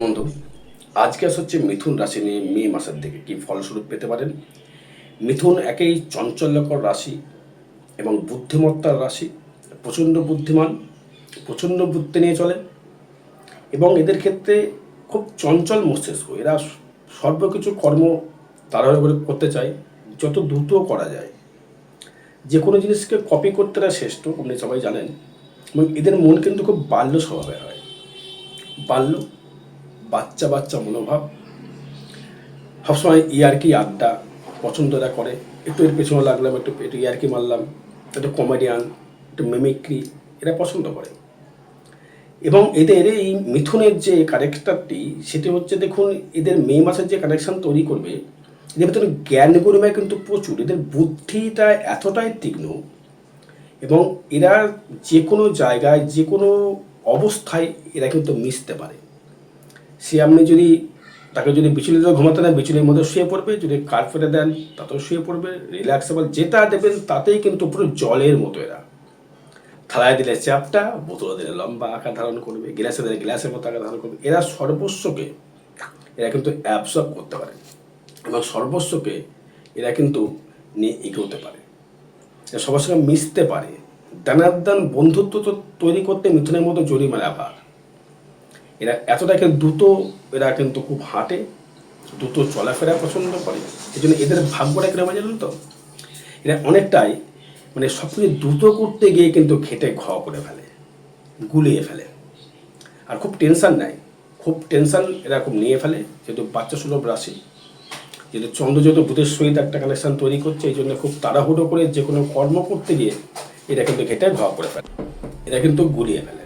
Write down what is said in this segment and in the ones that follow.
বন্ধু, আজকে হচ্ছে মিথুন রাশি নিয়ে মে মাসের দিকে কি ফলস্বরূপ পেতে পারেন। মিথুন একেই চঞ্চল্যকর রাশি এবং বুদ্ধিমত্তার রাশি। প্রচণ্ড বুদ্ধিমান, প্রচণ্ড বুদ্ধি নিয়ে চলে এবং এদের ক্ষেত্রে খুব চঞ্চল মস্তিষ্ক। এরা সর্বকিছু কর্ম তাড়াহুড়ো করে করতে চায়, যত দ্রুত করা যায়। যে কোনো জিনিসকে কপি করতে এরা শ্রেষ্ঠ, আপনি সবাই জানেন। এবং এদের মন কিন্তু খুব বাল্য স্বভাবের হয়। বাল্য, বাচ্চা বাচ্চা মনোভাব, সবসময় ইয়ার্কি আড্ডা পছন্দ এরা করে। একটু এর পেছনে লাগলাম, একটু একটু ইয়ার্কি মারলাম, একটু কমেডিয়ান, একটু মিমিক্রি এরা পছন্দ করে। এবং এদের এই মিথুনের যে কানেকশানটি সেটি হচ্ছে, দেখুন এদের মে মাসের যে কানেকশান তৈরি করবে, এদের ভিতরে জ্ঞান গরিমায় কিন্তু প্রচুর। এদের বুদ্ধিটা এতটাই তীক্ষ্ণ এবং এরা যে কোনো জায়গায় যে কোনো অবস্থায় এরা কিন্তু মিশতে পারে। সে আপনি যদি তাকে যদি বিচুলিতে ঘুমাতে দেন, বিচুলির মধ্যে শুয়ে পড়বে। যদি কার্পেটে দেন তাতেও শুয়ে পড়বে। রিল্যাক্সেবল যেটা দেবেন তাতেই কিন্তু পুরো জলের মতো এরা। থালায় দিলে চ্যাপটা, বোতলে দিলে লম্বা আকার ধারণ করবে, গ্লাসে দিলে গ্লাসের মতো আকার ধারণ করবে। এরা সর্বস্বকে এরা কিন্তু অ্যাবসর্ব করতে পারে এবং সর্বস্বকে এরা কিন্তু নিয়ে এগোতে পারে, এরা সবার সঙ্গে মিশতে পারে। দানাদান বন্ধুত্ব তো তৈরি করতে মিথুনের মতো জরিমানা ভার। এরা এতটা কিন্তু দ্রুত, এরা কিন্তু খুব হাঁটে, দ্রুত চলাফেরা পছন্দ করে। এই জন্য এদের ভাগ্যটা কিরকম জানেন তো, এরা অনেকটাই মানে সব কিছু দ্রুত করতে গিয়ে কিন্তু খেটে করে ফেলে, গুলিয়ে ফেলে। আর খুব টেনশান নেয়, খুব টেনশান এরা খুব নিয়ে ফেলে। যেহেতু বাচ্চা সুলভ রাশি, যেহেতু চন্দ্র যেহেতু বুধের সহিত একটা কানেকশান তৈরি করছে, এই জন্য খুব তাড়াহুড়ো করে যে কোনো কর্ম করতে গিয়ে এরা কিন্তু খেটে করে ফেলে, এরা কিন্তু গুলিয়ে ফেলে।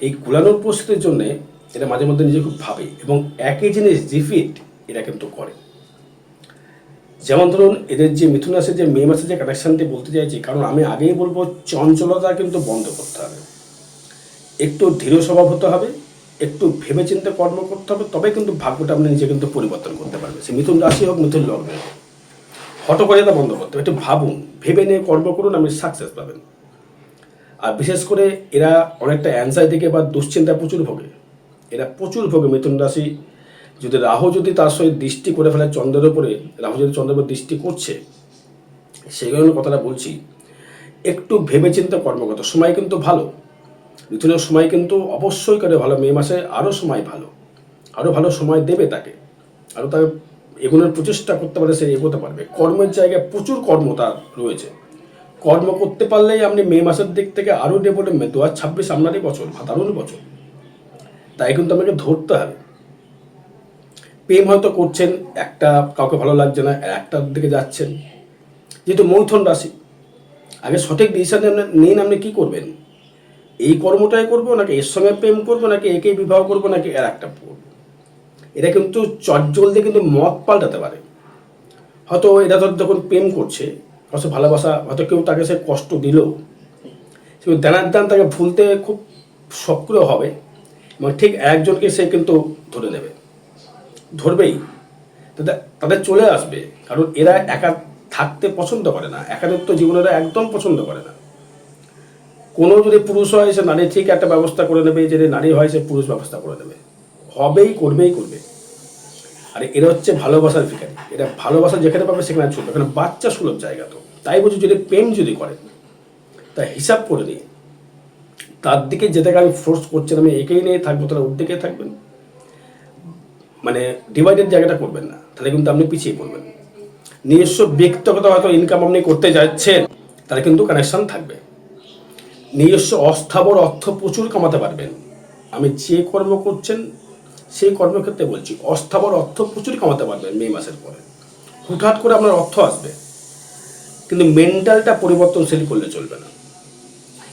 এই গুলানোর পরিস্থিতির জন্যে এরা মাঝে মধ্যে নিজে খুব ভাবে এবং একই জিনিস রিপিট এরা কিন্তু করে। যেমন ধরুন এদের যে মিথুন রাশির যে মে মাসের যে কানেকশানটি বলতে চাইছি, কারণ আমি আগেই বলবো চঞ্চলতা কিন্তু বন্ধ করতে হবে, একটু ধীর স্বভাব হতে হবে, একটু ভেবেচিন্তে কর্ম করতে হবে, তবে কিন্তু ভাগ্যটা আপনি নিজে কিন্তু পরিবর্তন করতে পারবেন। সে মিথুন রাশি হোক, মিথুন লগ্ন হোক, হট করে এটা বন্ধ করতে হবে। একটু ভাবুন, ভেবে নিয়ে কর্ম করুন, আপনি সাকসেস পাবেন। আর বিশেষ করে এরা অনেকটা অ্যাংজাইটি বা দুশ্চিন্তায় প্রচুর ভোগে। এরা প্রচুর ভোগে মিথুন রাশি। যদি রাহু যদি তার সঙ্গে দৃষ্টি করে ফেলে চন্দ্রের উপরে, রাহু যদি চন্দ্রের উপর দৃষ্টি করছে, সেই কারণে কথাটা বলছি, একটু ভেবেচিন্তে কর্ম করতে। সময় কিন্তু ভালো, মিথুনের সময় কিন্তু অবশ্যই করে ভালো। মে মাসে আরও সময় ভালো, আরও ভালো সময় দেবে তাকে, আরও তাকে এগোনোর প্রচেষ্টা করতে পারে, সে এগোতে পারবে। কর্মের জায়গায় প্রচুর কর্ম তার রয়েছে। কর্ম করতে পারলেই আপনি মে মাসের দিক থেকে আরও ডেভেলপমেন্ট। 2026 আপনারই বছর, দারুণ বছর। তাই কিন্তু আমাকে ধরতে হবে। প্রেম হয়তো করছেন, একটা কাউকে ভালো লাগছে না, একটার দিকে যাচ্ছেন। যেহেতু মৈথুন রাশি, আগে সঠিক ডিসিশন নিন, আপনি কী করবেন। এই কর্মটাই করবো নাকি এর সঙ্গে প্রেম করবো, নাকি একেই বিবাহ করবো, নাকি এর একটা করবো। এটা কিন্তু চটজলদি কিন্তু মত পাল্টাতে পারে। হয়তো এরা ধর যখন প্রেম করছে, হয়তো ভালোবাসা, হয়তো কেউ তাকে সে কষ্ট দিল, সে দান তাকে ভুলতে খুব সক্রিয় হবে এবং ঠিক একজনকে সে কিন্তু ধরে নেবে, ধরবেই। তাদের চলে আসবে, কারণ এরা একা থাকতে পছন্দ করে না, একাকিত্ব জীবনেরা একদম পছন্দ করে না। কোনো যদি পুরুষ হয় সে নারী ঠিক একটা ব্যবস্থা করে নেবে, যদি নারী হয় সে পুরুষ ব্যবস্থা করে নেবে, হবেই, করবেই করবে। আর এরা হচ্ছে ভালোবাসার ভিখারি। এরা ভালোবাসা যেখানে পাবে সেখানে ছুটবে, এখানে বাচ্চা সুলভ জায়গা। তো তাই বলছি, যদি প্রেম যদি করেন তা হিসাব করে নিয়ে তার দিকে যেটাকে আমি ফোর্স করছেন, আমি একেই নিয়ে থাকবো, তাহলে ওর দিকে থাকবেন। মানে ডিভাইডেড জায়গাটা করবেন না, তাহলে কিন্তু আপনি পিছিয়ে পড়বেন। নিজস্ব ব্যক্তিগত হয়তো ইনকাম আপনি করতে যাচ্ছেন, তাহলে কিন্তু কানেকশন থাকবে। নিজস্ব অস্থাবর অর্থ প্রচুর কামাতে পারবেন। আমি যে কর্ম করছেন সেই কর্মক্ষেত্রে বলছি, অস্থাবর অর্থ প্রচুর কামাতে পারবেন মে মাসের পরে। হুটহাট করে আপনার অর্থ আসবে, কিন্তু মেন্টালটা পরিবর্তনশীল করলে চলবে না।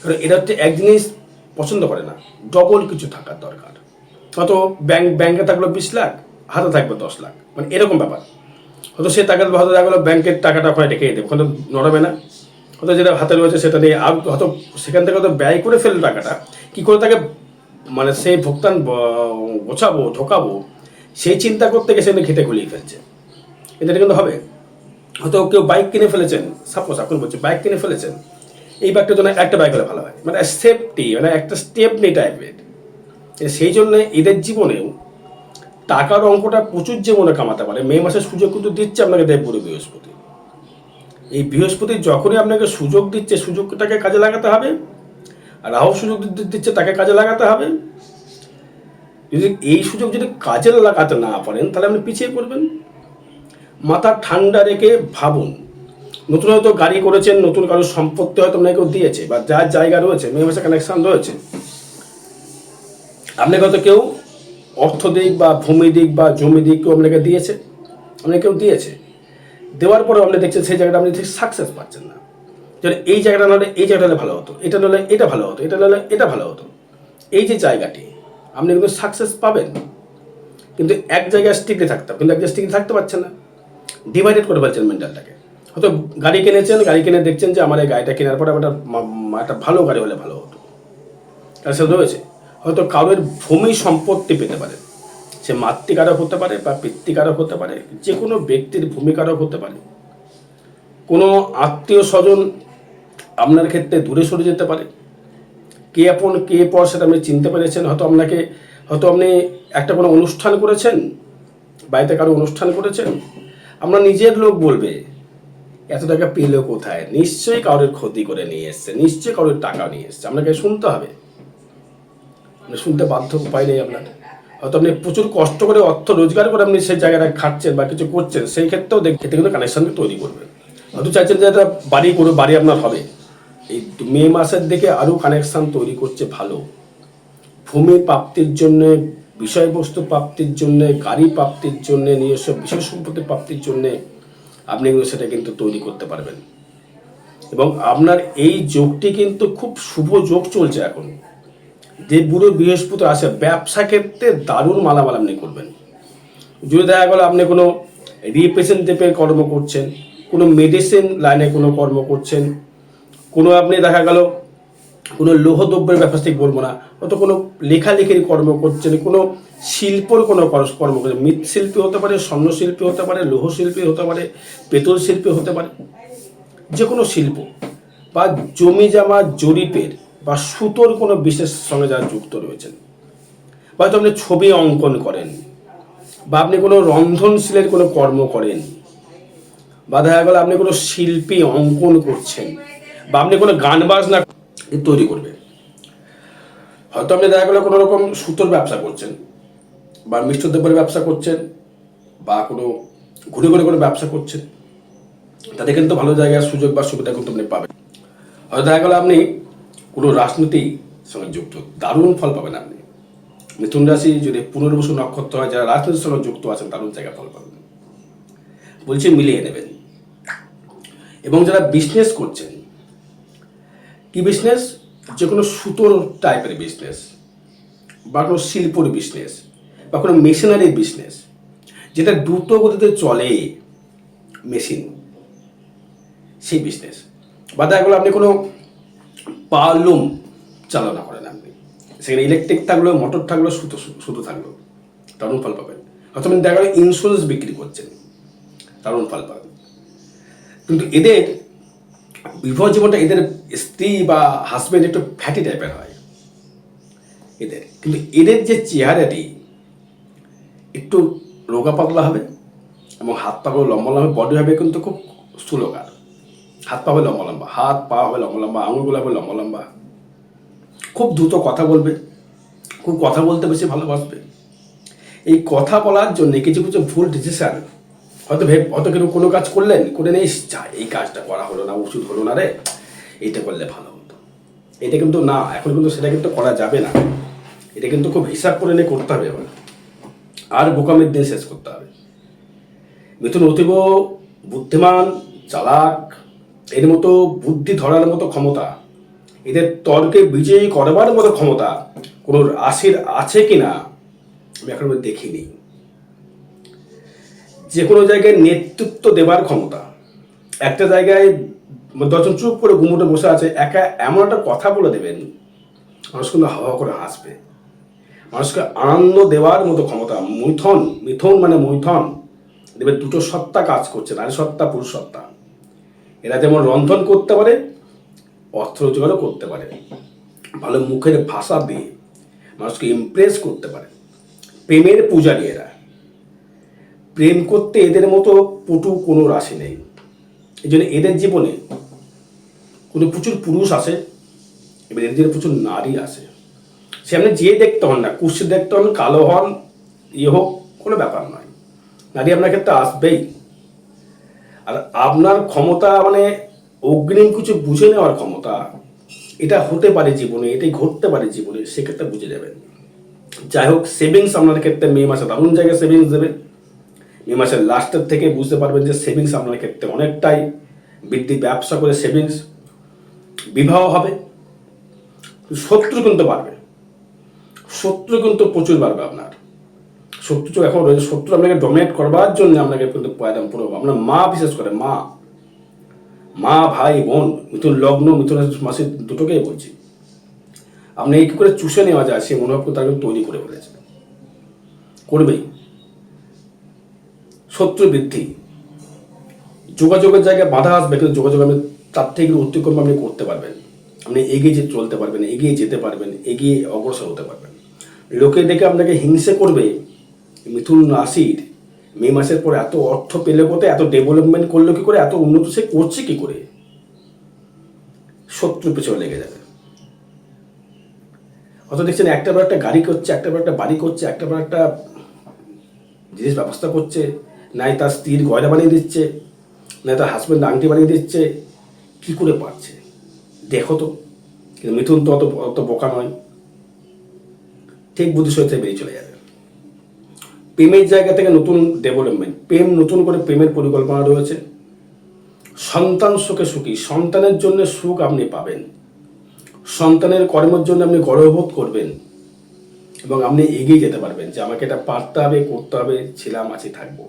কারণ এরা হচ্ছে এক জিনিস পছন্দ করে না, ডবল কিছু থাকার দরকার। হয়তো ব্যাংকে থাকলো 20 লাখ, হাতে থাকবে 10 লাখ, মানে এরকম ব্যাপার। হয়তো সে টাকা হয়তো দেখা গেলো ব্যাংকের টাকাটা ওখানে রেখে দেবে, ওখানে নড়াবে না। হয়তো যেটা হাতে রয়েছে সেটা নিয়ে আর হয়তো সেখান থেকে হয়তো ব্যয় করে ফেললো টাকাটা, কী করে তাকে মানে সেই ভুগতান গোছাবো, ঢোকাবো, সেই চিন্তা করতে গিয়ে সেখানে খেটে গুলিয়ে ফেলছে। এটা কিন্তু হবে। হয়তো কেউ বাইক কিনে ফেলেছেন, সাপোজ এখন বলছি বাইক কিনে ফেলেছেন, এই বাইকটার জন্য একটা বাইক হলে ভালো হয়, মানে সেফটি, মানে একটা স্টেপ নেই টাইপের। সেই জন্য এদের জীবনেও টাকার অঙ্কটা প্রচুর জীবনে কামাতে পারে। মে মাসের সুযোগ কিন্তু দিচ্ছে আপনাকে দেবগুরু বৃহস্পতি। এই বৃহস্পতি যখনই আপনাকে সুযোগ দিচ্ছে, সুযোগটাকে কাজে লাগাতে হবে। আর রাহু সুযোগ দিচ্ছে, তাকে কাজে লাগাতে হবে। যদি এই সুযোগ যদি কাজে লাগাতে না পারেন, তাহলে আপনি পিছিয়ে পড়বেন। মাথা ঠান্ডা রেখে ভাবুন। নতুন হয়তো গাড়ি করেছেন, নতুন কারোর সম্পত্তি হয়তো আপনাকে কেউ দিয়েছে, বা যার জায়গা রয়েছে, মে মাসে কানেকশন রয়েছে, আপনাকে হয়তো কেউ অর্থ দিক বা ভূমি দিক বা জমি দিক কেউ আপনাকে দিয়েছে, আপনাকে কেউ দিয়েছে। দেওয়ার পরেও আপনি দেখছেন সেই জায়গাটা আপনি ঠিক সাকসেস পাচ্ছেন না। যেন এই জায়গাটা নাহলে এই জায়গাটা হলে ভালো হতো, এটা নাহলে এটা ভালো হতো, এটা নাহলে এটা ভালো হতো। এই যে জায়গাটি আপনি কিন্তু সাকসেস পাবেন, কিন্তু এক জায়গায় স্টিকে থাকতে হবে, কিন্তু এক জায়গায় স্টিকে থাকতে পারছেন না। ডিভাইডেড করে ফেলছেন মেন্টালটাকে। হয়তো গাড়ি কিনেছেন, গাড়ি কিনে দেখছেন যে আমার এই গাড়িটা কেনার পরে একটা ভালো গাড়ি হলে ভালো হতো, তার সাথে রয়েছে। হয়তো কারোর ভূমি সম্পত্তি পেতে পারে, সে মাতৃকারক হতে পারে বা পিতৃকারক হতে পারে, যে কোনো ব্যক্তির ভূমিকারক হতে পারে। কোনো আত্মীয় স্বজন আপনার ক্ষেত্রে দূরে সরে যেতে পারে। কে আপন কে পর সেটা আপনি চিনতে পেরেছেন। হয়তো আপনি একটা কোনো অনুষ্ঠান করেছেন, বাড়িতে কারো অনুষ্ঠান করেছেন, আমরা নিজের লোক বলবে এত টাকা পেলেও কোথায়, নিশ্চয়ই কারোর ক্ষতি করে নিয়ে এসছে, নিশ্চয়ই কারোর টাকা নিয়ে এসছে। আপনাকে শুনতে হবে, শুনতে বাধ্য, উপায় নেই আপনার। হয়তো আপনি প্রচুর কষ্ট করে অর্থ রোজগার করে আপনি সেই জায়গাটা খাচ্ছেন বা কিছু করছেন, সেই ক্ষেত্রেও দেখতে কিন্তু কানেকশন তৈরি করবেন। হয়তো চাইছেন যে একটা বাড়ি আপনার হবে। এই মে মাসের দিকে আরও কানেকশন তৈরি করছে ভালো। ভূমি প্রাপ্তির জন্য, বিষয়বস্তু প্রাপ্তির জন্য, গাড়ি প্রাপ্তির জন্য, নিজস্ব বিষয় সম্পত্তি প্রাপ্তির জন্য আপনি কিন্তু সেটা কিন্তু তৈরি করতে পারবেন। এবং আপনার এই যোগটি কিন্তু খুব শুভ যোগ চলছে এখন। দেবগুরু বৃহস্পতি আসে, ব্যবসা ক্ষেত্রে দারুণ মালামাল আপনি করবেন। যদি দেখা গেল আপনি কোনো রিপ্রেজেন্টেটিভের কর্ম করছেন, কোনো মেডিসিন লাইনে কোনো কর্ম করছেন, কোনো আপনি দেখা গেল কোনো লৌহদ্রব্যের ব্যাপার থেকে বলবো না, হয়তো কোনো লেখালেখির কর্ম করছেন, কোনো শিল্পর কোনো কর্ম করছেন, মৃৎশিল্পী হতে পারে, স্বর্ণশিল্পী হতে পারে, লৌহশিল্পী হতে পারে, পেতল শিল্পী হতে পারে, যে কোনো শিল্প বা জমি জামা জরিপের বা সুতোর কোনো বিশেষ সঙ্গে যারা যুক্ত রয়েছেন, বা হয়তো আপনি ছবি অঙ্কন করেন, বা আপনি কোনো রন্ধনশীলের কোনো কর্ম করেন, বা দেখা গেল আপনি কোনো শিল্পী অঙ্কন করছেন, বা আপনি কোনো গান বাজনা তৈরি করবে। হয়তো আপনি দেখা গেলো কোনো রকম সুতোর ব্যবসা করছেন, বা মিষ্টদ্রব্যের ব্যবসা করছেন, বা কোনো ঘুরে ঘুরে কোনো ব্যবসা করছেন, তাতে কিন্তু ভালো জায়গার সুযোগ বা সুবিধা কিন্তু আপনি পাবেন। হয়তো দেখা গেলো আপনি কোনো রাজনীতির সঙ্গে যুক্ত, দারুণ ফল পাবেন আপনি। মিথুন রাশি যদি পুনর্বসু নক্ষত্র হয়, যারা রাজনীতির সঙ্গে যুক্ত আছেন দারুণ জায়গায় ফল পাবেন, বলছি মিলিয়ে নেবেন। এবং যারা বিজনেস করছেন, কি বিজনেস, যে কোনো সুতোর টাইপের বিজনেস, বা কোনো শিল্পর বিজনেস, বা কোনো মেশিনারির বিজনেস, যেটা দ্রুত গতিতে চলে, মেশিন, সেই বিজনেস। বা দেখা গেলো আপনি কোনো পালুম চালনা করেন, আপনি সেখানে ইলেকট্রিক থাকলো, মোটর থাকলো, সুতো থাকলো, দারুণ ফল পাবেন। হয়তো আপনি দেখা গেলো ইন্স্যুরেন্স বিক্রি করছেন, দারুণ ফল পাবেন। কিন্তু এদের বিবাহ জীবনটা, এদের স্ত্রী বা হাজব্যান্ড একটু ফ্যাটি টাইপের হয় এদের, কিন্তু এদের যে চেহারাটি একটু রোগা পাতলা হবে, এবং হাত পাগুলো লম্বা লম্বা, বডি হবে কিন্তু খুব স্থূলকার। হাত পা হবে লম্বা লম্বা, হাত পা হবে লম্বা লম্বা, আঙুলগুলো হবে লম্বা লম্বা, খুব দ্রুত কথা বলবে, খুব কথা বলতে বেশি ভালোবাসবে। এই কথা বলার জন্য কিছু কিছু ভুল ডিসিশন, হয়তো কেউ কোনো কাজ করলেন, করে নেই, এই কাজটা করা হলো না, উচিত হলো না রে, এইটা করলে ভালো হতো, এটা কিন্তু না, এখন কিন্তু সেটা কিন্তু করা যাবে না। এটা কিন্তু খুব হিসাব করে নিয়ে করতে হবে এবার, আর বোকামির দিন শেষ করতে হবে। মিথুন অতীব বুদ্ধিমান, চালাক, এর মতো বুদ্ধি ধরার মতো ক্ষমতা, এদের তর্কে বিজয়ী করবার মতো ক্ষমতা কোনো রাশির আছে কিনা আমি এখন দেখিনি। যে কোনো জায়গায় নেতৃত্ব দেবার ক্ষমতা, একটা জায়গায় 10 জন চুপ করে গুমুটে বসে আছে, একা এমন একটা কথা বলে দেবেন, মানুষ কিন্তু হাওয়া করে হাসবে। মানুষকে আনন্দ দেওয়ার মতো ক্ষমতা। মিথুন মানে মৈথন, দেবে দুটো সত্তা কাজ করছে, নারী সত্তা, পুরুষ সত্তা। এরা যেমন রন্ধন করতে পারে, অর্থ রোজগারও করতে পারে, ভালো মুখের ভাষা দিয়ে মানুষকে ইমপ্রেস করতে পারে, প্রেমের পূজারী এরা। প্রেম করতে এদের মতো পটু কোনো রাশি নেই। এই জন্য এদের জীবনে কোনো প্রচুর পুরুষ আসে, এবার এদের জীবনে প্রচুর নারী আসে। সে আপনি যে দেখতে হন না, কুৎসি দেখতে হন, কালো হন, ইয়ে হোক, কোনো ব্যাপার নয়, নারী আপনার ক্ষেত্রে আসবেই। আর আপনার ক্ষমতা মানে অগ্রিম কিছু বুঝে নেওয়ার ক্ষমতা, এটা হতে পারে জীবনে, এটাই ঘটতে পারে জীবনে, সেক্ষেত্রে বুঝে যাবেন। যাই হোক, সেভিংস আপনার ক্ষেত্রে মে মাসে দারুণ জায়গায় সেভিংস দেবে। মে মাসের লাস্টের থেকে বুঝতে পারবেন যে সেভিংস আপনার ক্ষেত্রে অনেকটাই বৃদ্ধি, ব্যবসা করে সেভিংস, বিবাহ হবে। শত্রু কিন্তু বাড়বে, শত্রু কিন্তু প্রচুর বাড়বে আপনার। শত্রু এখন রয়েছে, শত্রু আপনাকে ডমিনেট করবার জন্য আপনাকে কিন্তু পয়দাম পুরো আপনার মা, বিশেষ করে মা ভাই বোন, মিথুন লগ্ন, মিথুন মাসে দুটোকেই বলছি, আপনি এই কী করে চুষে নেওয়া যায় সেই মনোভাবকে তাকে তৈরি করে ফেলেছে, করবেই। শত্রু বৃদ্ধি, যোগাযোগের জায়গায় বাধা আসবে, কিন্তু যোগাযোগ আপনি তার থেকে অতিক্রম আপনি করতে পারবেন, আপনি এগিয়ে চলতে পারবেন, এগিয়ে যেতে পারবেন, এগিয়ে অগ্রসর হতে পারবেন। লোকে দেখে আপনাকে হিংসে করবে। মিথুন রাশির মে মাসের পর এত অর্থ পেলে কোথায়, এত ডেভেলপমেন্ট করলো কি করে, এত উন্নত সে করছে কি করে, শত্রু পেছনে লেগে যাবে। অত দেখছেন একটা বার একটা গাড়ি করছে, একটা বার একটা বাড়ি করছে, একটা বার একটা জিনিস ব্যবস্থা করছে, নাই তার স্ত্রীর গয়না বানিয়ে দিচ্ছে, নাই তার হাজব্যান্ড আংটি বানিয়ে দিচ্ছে, কি করে পারছে দেখো তো। কিন্তু মিথুন তো অত বোকা নয়, ঠিক বুদ্ধি সহিত বেরিয়ে চলে যাবে। প্রেমের জায়গা থেকে নতুন ডেভেলপমেন্ট, প্রেম, নতুন করে প্রেমের পরিকল্পনা রয়েছে। সন্তান সুখে সুখী, সন্তানের জন্য সুখ আপনি পাবেন, সন্তানের কর্মের জন্য আপনি গর্ববোধ করবেন, এবং আপনি এগিয়ে যেতে পারবেন যে আমাকে এটা পারতে হবে, করতে হবে, ছিলাম, আছি, থাকবো।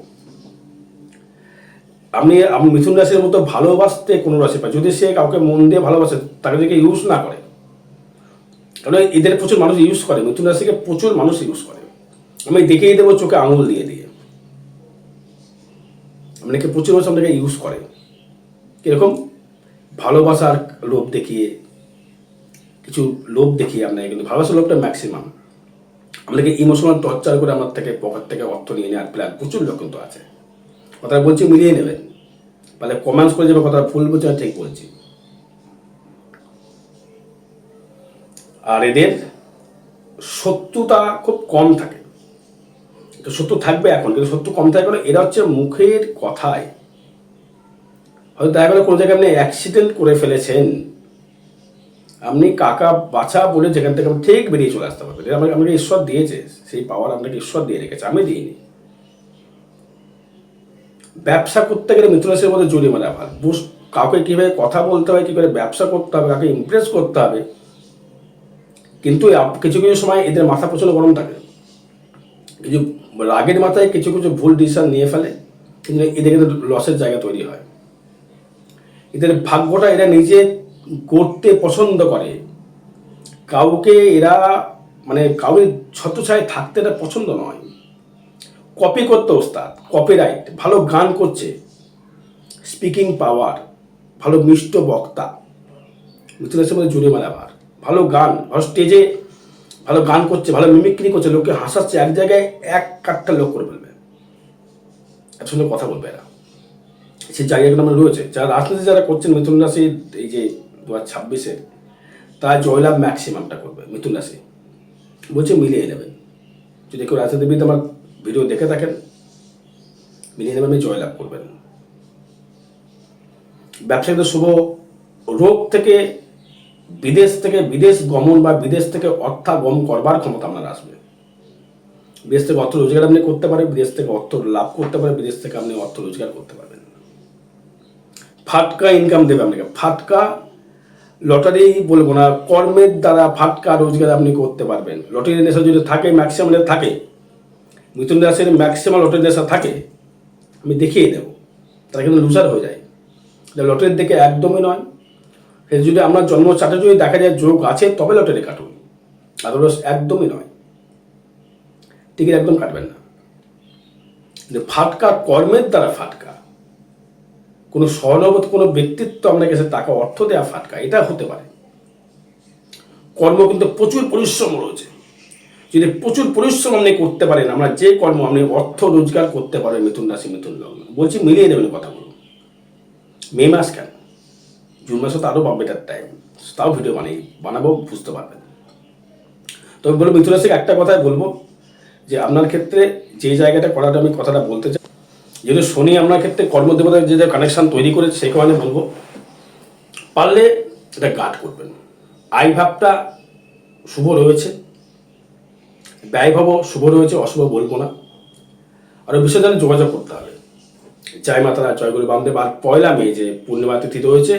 আপনি মিথুন রাশির মতো ভালোবাসতে কোনো রাশি পায়, যদি সে কাউকে মন দিয়ে ভালোবাসে, তাকে যদি ইউজ না করে, কারণ এদের প্রচুর মানুষ ইউজ করে, মিথুন রাশিকে প্রচুর মানুষ ইউজ করে। আমি দেখিয়ে দেবো চোখে আঙুল দিয়ে দিয়ে, আপনাকে প্রচুর মানুষ আপনাকে ইউজ করে। কিরকম? ভালোবাসার লোভ দেখিয়ে, কিছু লোভ দেখিয়ে আপনাকে, কিন্তু ভালোবাসার লোভটা ম্যাক্সিমাম আপনাকে ইমোশনাল টর্চার করে আমার থেকে পকেট থেকে অর্থ নিয়ে নেওয়ার প্ল্যান প্রচুর লোক কিন্তু আছে। কথা বলছি, মিলিয়ে নেবেন, তাহলে কমেন্টস করে যাবে কথা ভুল বলছে, ঠিক বলছি। আর এদের শত্রুতা খুব কম থাকে, তো শত্রু থাকবে এখন, কিন্তু শত্রু কম থাকে কারণ এরা হচ্ছে মুখের কথায়, হয়তো দেখা গেলো কোনো জায়গায় আপনি অ্যাক্সিডেন্ট করে ফেলেছেন, আপনি কাকা বাছা বলে যেখান থেকে আপনি ঠিক বেরিয়ে চলে আসতে পারবেন। এটা আমাকে ঈশ্বর দিয়েছে, সেই পাওয়ার আপনাকে ঈশ্বর দিয়ে রেখেছে, আমি দিইনি। ব্যবসা করতে গেলে মিথুন রাশির মধ্যে জরিমানা ভার, কাউকে কীভাবে কথা বলতে হয়, কী করে ব্যবসা করতে হবে, কাউকে ইমপ্রেস করতে হবে। কিন্তু কিছু কিছু সময় এদের মাথা প্রচণ্ড গরম থাকে, কিছু রাগের মাথায় কিছু কিছু ভুল ডিসিশন নিয়ে ফেলে, কিন্তু এদের কিন্তু লসের জায়গা তৈরি হয়। এদের ভাগ্যটা এরা নিজে করতে পছন্দ করে, কাউকে এরা মানে কাউকে ছত্রছায় থাকতে এরা পছন্দ নয়। কপি করতে ওস্তাদ, কপিরাইট, ভালো গান করছে, স্পিকিং পাওয়ার, ভালো মিষ্ট বক্তা, মিথুন রাশির মধ্যে জরিমানা ভার, ভালো গান, ভালো স্টেজে ভালো গান করছে, ভালো মিমিক্রি করছে, লোককে হাসাচ্ছে, এক জায়গায় এক কাঠটা লোক করে ফেলবে, এত সুন্দর কথা বলবে এরা, সেই জায়গাগুলো আমরা রয়েছে। যারা রাজনীতি যারা করছেন মিথুন রাশি, এই যে 2026-এ, তারা জয়লাভ ম্যাক্সিমামটা করবে মিথুন রাশি, বলছে মিলিয়ে নেবেন। যদি কেউ রাজনীতিবিদ আমার ভিডিও দেখে থাকেন, মিলিয়ে নেবেন, আপনি জয়লাভ করবেন। ব্যবসায়ীদের শুভ, রোগ থেকে বিদেশ গমন বা বিদেশ থেকে অর্থাগম করবার ক্ষমতা আপনার আসবে। বিদেশ থেকে অর্থ রোজগার আপনি করতে পারেন, বিদেশ থেকে অর্থ লাভ করতে পারেন, বিদেশ থেকে আপনি অর্থ রোজগার করতে পারবেন। ফাটকা ইনকাম দেবে আপনাকে, ফাটকা লটারি বলবো না, কর্মের দ্বারা ফাটকা রোজগার আপনি করতে পারবেন। লটারি নেশা যদি থাকে, ম্যাক্সিমাম থাকে, মিথুন রাশির ম্যাক্সিমাম লটারি নেশা থাকে, আমি দেখিয়ে দেবো, তারা কিন্তু লুজার হয়ে যায়। লটারির দিকে একদমই নয়, সে যদি আপনার জন্ম চার্টে যদি দেখা যায় যোগ আছে, তবে লটারি কাটুন, আদারওয়াইজ একদমই নয়, টিকিট একদম কাটবেন না। কিন্তু ফাটকা, কর্মের দ্বারা ফাটকা, কোনো সহানুভূতি, কোনো ব্যক্তিত্ব আপনার কাছে টাকা অর্থ দেওয়া ফাটকা, এটা হতে পারে। কর্ম কিন্তু প্রচুর পরিশ্রম রয়েছে, যদি প্রচুর পরিশ্রম আপনি করতে পারেন, আমরা যে কর্ম আপনি অর্থ রোজগার করতে পারেন মিথুন রাশি মিথুন লগ্ন, বলছি মিলিয়ে দেবেন কথাগুলো। মে মাস কেন, জুন মাসে তো আরও বেটার টাইম, তাও ভিডিও বানাবো, বুঝতে পারবেন। তবে বলবো মিথুন রাশিকে একটা কথাই বলবো, যে আপনার ক্ষেত্রে যে জায়গাটা করাটা আমি কথাটা বলতে চাই, যেহেতু শনি আপনার ক্ষেত্রে কর্মদেবতার যে কানেকশন তৈরি করেছে, সেই কারণে বলবো পারলে এটা গার্ড করবেন। আয় ভাবটা শুভ রয়েছে, ব্যয়ভাবও শুভ রয়েছে, অশুভ বলবো না। আরও বিষয় জানে যোগাযোগ করতে হবে। জয় মাতারা, জয় গুরু বামদেব। আর 1 মে যে পূর্ণিমা তিথি রয়েছে,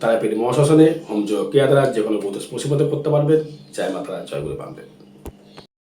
তারা পেটে মহাশ্মশানে হোম যোগ ক্রিয়া দ্বারা যে কোনো ভূত স্পর্শিপদে করতে পারবেন। জয় মাতারা, জয় গুরু বামদেব।